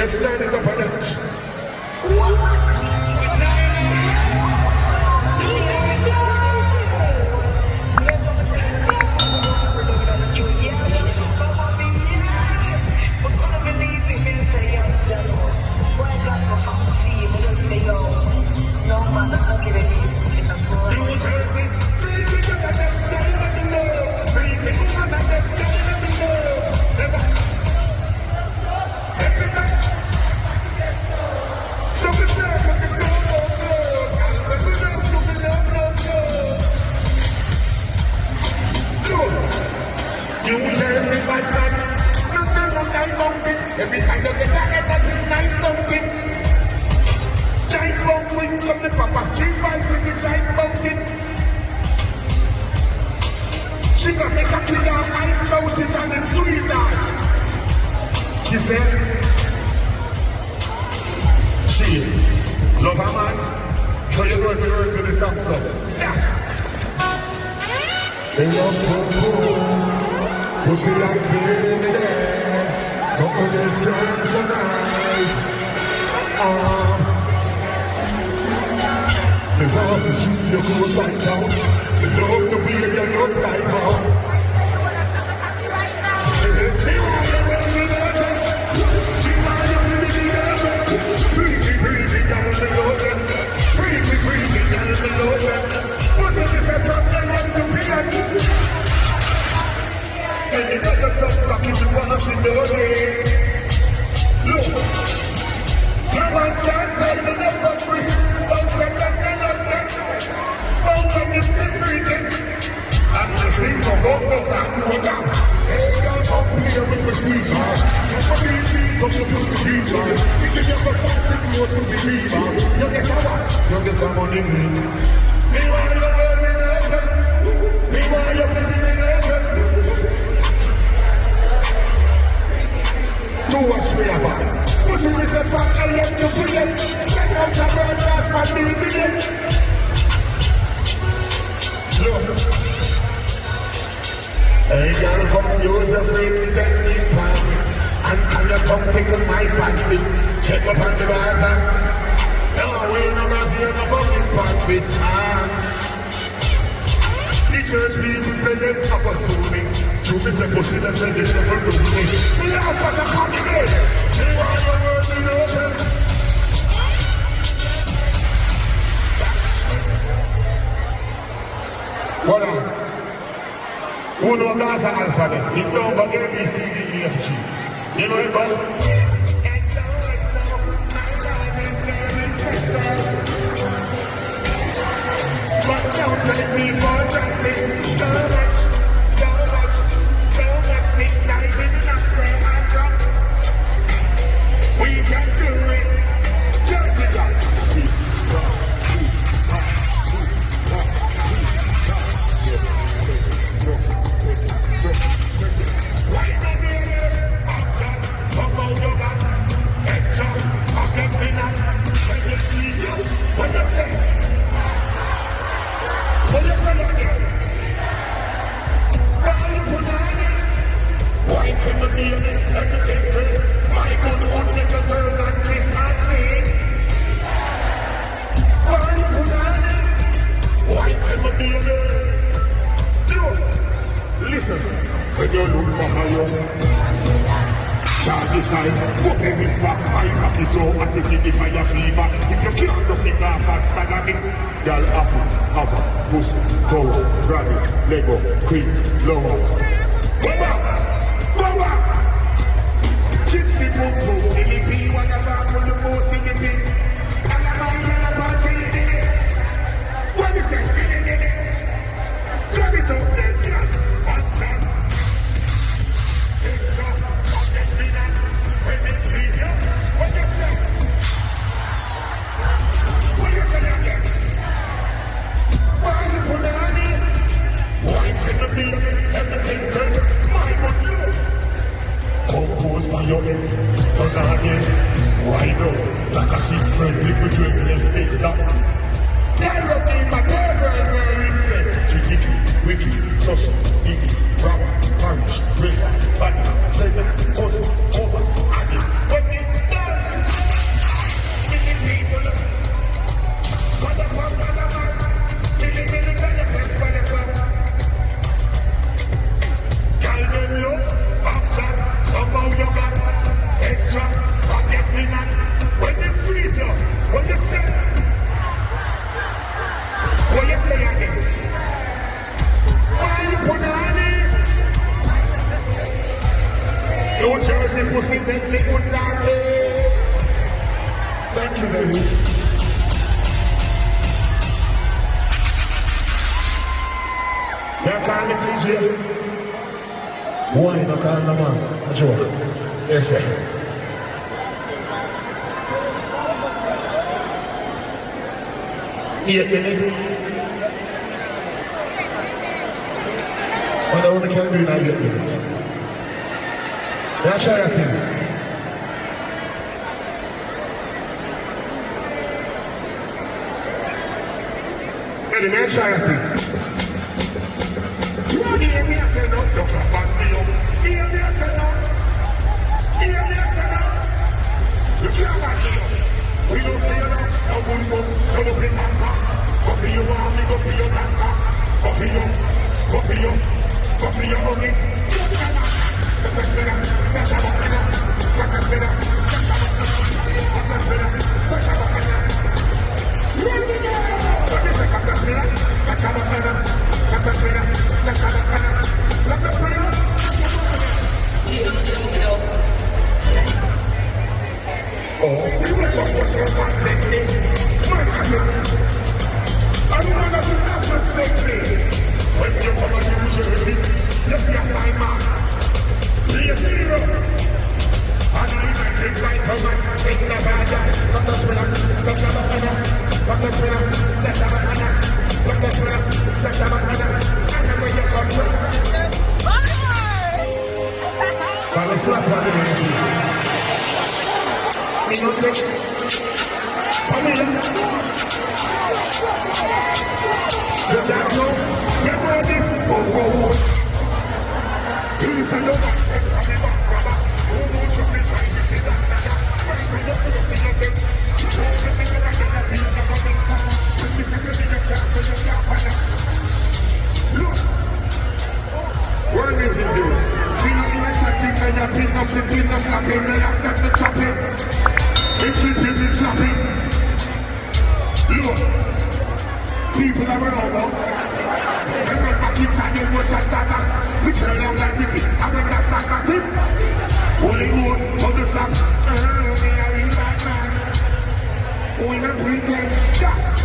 Let's turn it up a notch. Every time you get a head, that's a nice mountain. Chai smoke wings from the proper street vibes in the chai smoking. She got make a clear ice shout it and it's sweeter. She said, she love her man. How you going to learn to the song so? Yeah. They love boom, pussy like till me there. No others can survive. Me love to shift your clothes right now. Me love the way you love right now. Freaky, freaky, down the ocean. Freaky, freaky, down the ocean. What's it is a problem to be like? And you got yourself back in the water in the way. Look, no one can tell me the for free. Don't say that I love them. Don't come and see freaking. I'm just saying for what no can no down. Hey, y'all come here with the sea. Come to me, come to the sea. We give you something close to believe. You get a what? You get a money. Me want you to be in heaven. Me want you to be in heaven. To watch me ever. Pussy is a fuck, I love to put it. Send out a broadcast, my baby. Look. Hey girl, come use your freaky technique, man. And can your tongue tickle my fancy? Check up on the Gaza. No, we no gonna see no fucking panty. The church people say them up assuming. You miss a pussy that say this never do me. Me laugh as a comedy. Me want your words in open. Hold on. Who know Gaza alphabet? It don't go A, B, C, D, E, F, G. You know it, bro? XO, my life is very special. But don't take me for granted. So much things I did not say I drop. We can do it. Jersey drop. Right now, baby. Action. Somehow you got extra. Pocket me now. When you see you, what you say? What you say again? Why you put on it? Wine from the baby, everything crisp. My good would make a turn on Christmas Eve. Why you put on it? Wine from the baby. Look, listen, when you look back at you, Charlie side, put in this back, my cocky so I take it the fire fever. If you can't look it off as staggering, girl, have a pussy, go, grab it, Lego, quick, lower. Go back! Gypsy boom boom, LP, what a rock with the most in the pit. And I'm about feeling in it. What is that feeling in it? Grab it up, let's just one shot. It's shot, pocket me now. When it's sweet, what you say? What you say again? Why you put on it? Wine from the beat, everything good. My good Lord. Compose by your head, turn on it. Why no? Like a sheet spread, liquid drink, left mix up. Tear up in my third girl instead. She dicky, wicky, social, diggy, rubber, parish, river, banner, sender, cousin, cover, addy. When me dance, What you say? What you say again? Why you put on it? New Jersey pussy make me good darling. Thank you, baby. You call me TJ? Why not call the man? A joke. Yes, sir. 8 minutes. But I only can do in 8 minutes. Now try that thing. Ready, now try that thing. You hear me say no, don't back me up. Hear me say no. Hear me say no. You can't back me up. We don't feel no, no good book, no nothing tanker. Go for your army, go for your tanker. Go for your homies. That's better, that's better, that's better. Oh, we went to watch your man sexy. I don't know that it's not that sexy. When you come on New Jersey, you see a sign man. Be a zero. And I make it right to man. Sing the baja. Let the spinner. Let's have a banana. Let the spinner. Let's have a banana. Let the spinner. Let's have a banana. And then when you come from. But it's not what it is. Me not take. Come in. You can't know. You know this. Oh. Please, I don't what music is? Pin up in a chatting, and you pin up flipping, no flapping, and you start the chopping. It's flipping, it's flapping. Look, people are around. And when my kids are doing what shots are done, we turn out like Ricky, and when that's not that it. Holy Ghost, on the slap. Me a real bad man. We not pretend, just.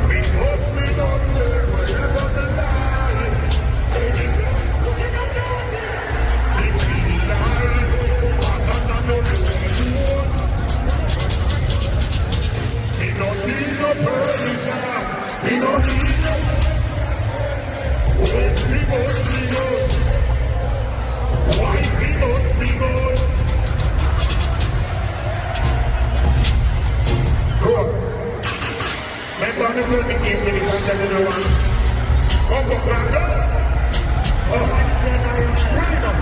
Because we don't know wherever the line. Looking at it. If we lie, was another one. We don't need no permission. We don't need no. When we must be good. Why we must be good. Good. Remember me tell me give me the content in the one. Come go crack up. Oh, right up.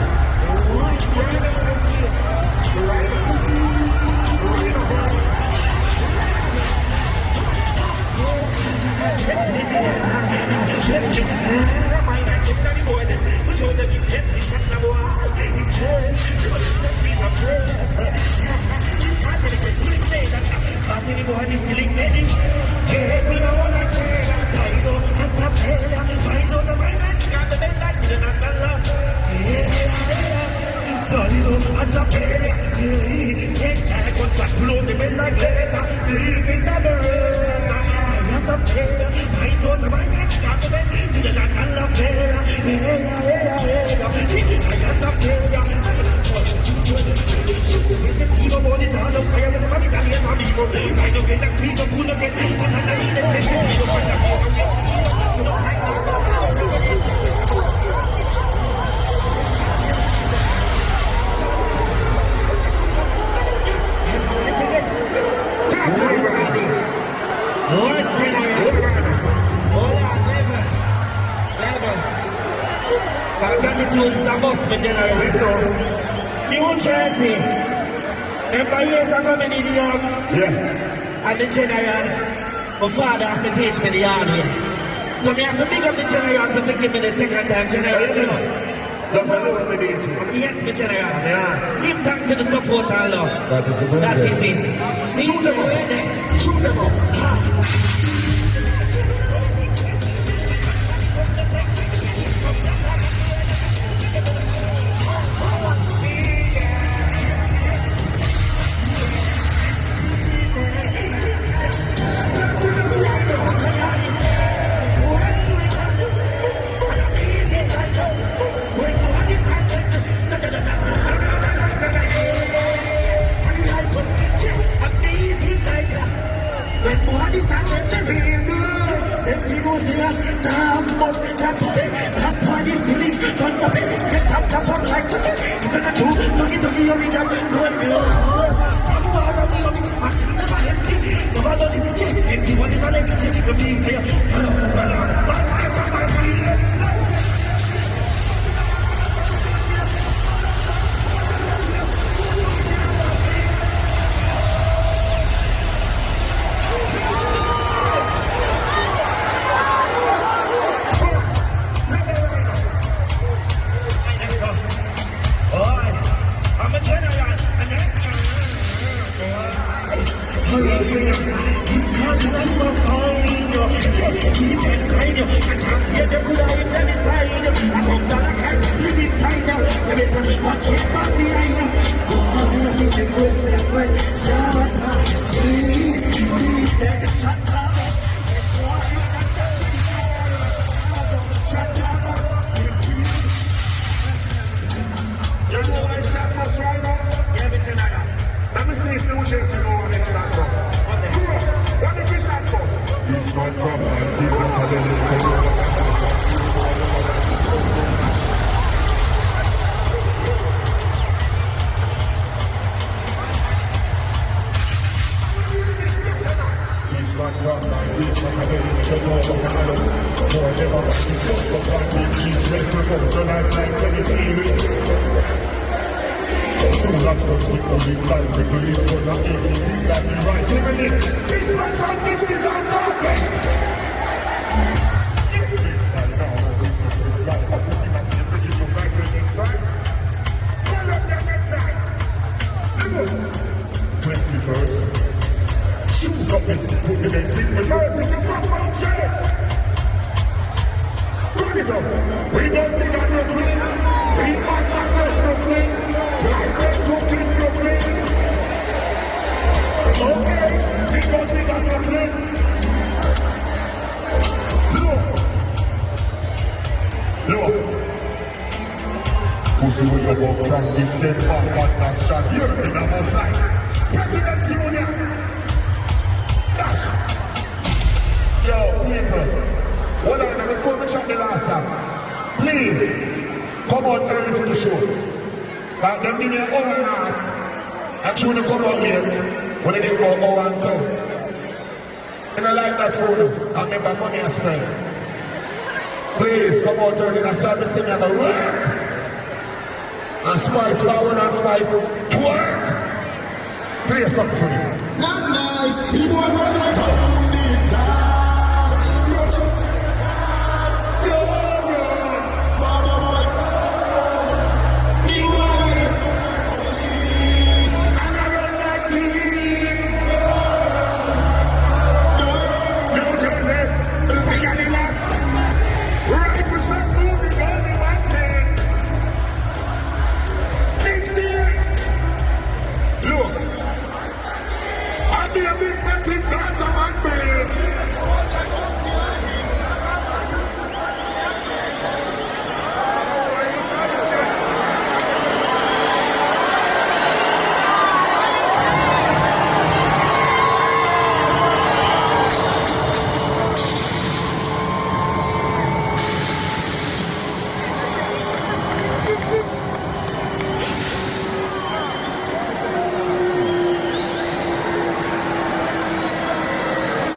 Gratitude is a must for general. New Jersey. Remember years ago in New York? Yeah. And the general, my father have to teach me the hard way. So me have to big up the general to give me the second time general. You know? Love alone with DJ. Yes, my general. Give thanks to the support and love. That is it. That is it. Shoot them up. Shoot them up. Pussy will go up from the state of Pakistan. You're in our side. President Junior. Dash. Yo, people. Hold on, before we shut the last time. Please, come out early to the show. Like them give me an hour and a half. Actually, when they come out late, when they get about hour and 10. And I like that food. I make my money I spend. Please, come out early. That's why this thing I go work. And spice forward and spice twerk. Play something for me. Not nice. People are running.